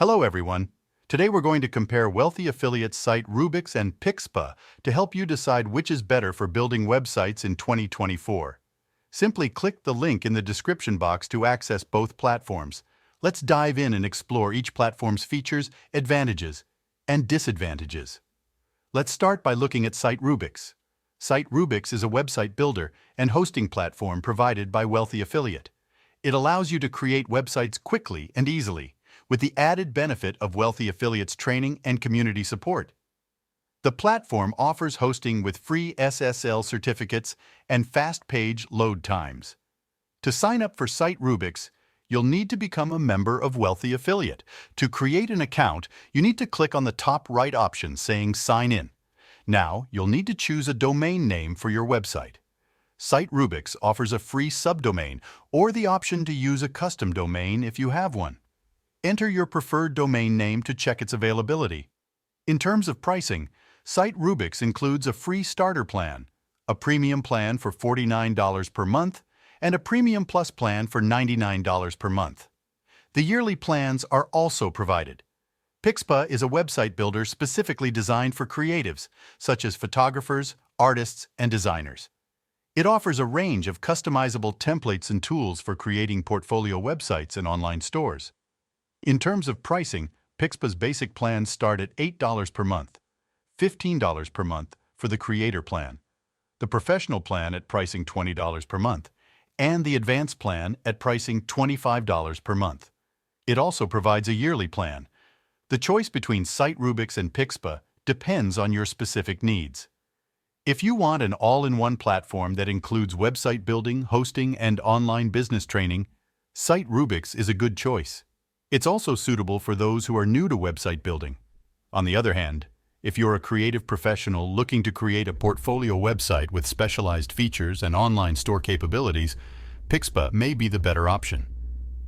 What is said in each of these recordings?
Hello everyone. Today we're going to compare wealthy affiliate SiteRubix and Pixpa to help you decide which is better for building websites in 2024. Simply click the link in the description box to access both platforms. Let's dive in and explore each platform's features, advantages, and disadvantages. Let's start by looking at SiteRubix. SiteRubix is a website builder and hosting platform provided by Wealthy Affiliate. It allows you to create websites quickly and easily, with the added benefit of Wealthy Affiliate's training and community support. The platform offers hosting with free SSL certificates and fast page load times. To sign up for SiteRubix, you'll need to become a member of Wealthy Affiliate. To create an account, you need to click on the top right option saying Sign In. Now, you'll need to choose a domain name for your website. SiteRubix offers a free subdomain or the option to use a custom domain if you have one. Enter your preferred domain name to check its availability. In terms of pricing, SiteRubix includes a free starter plan, a premium plan for $49 per month, and a premium plus plan for $99 per month. The yearly plans are also provided. Pixpa is a website builder specifically designed for creatives, such as photographers, artists, and designers. It offers a range of customizable templates and tools for creating portfolio websites and online stores. In terms of pricing, Pixpa's basic plans start at $8 per month, $15 per month for the Creator plan, the Professional plan at pricing $20 per month, and the Advanced plan at pricing $25 per month. It also provides a yearly plan. The choice between SiteRubix and Pixpa depends on your specific needs. If you want an all-in-one platform that includes website building, hosting, and online business training, SiteRubix is a good choice. It's also suitable for those who are new to website building. On the other hand, if you're a creative professional looking to create a portfolio website with specialized features and online store capabilities, Pixpa may be the better option.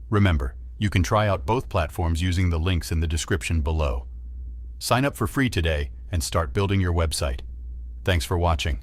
Remember, you can try out both platforms using the links in the description below. Sign up for free today and start building your website. Thanks for watching.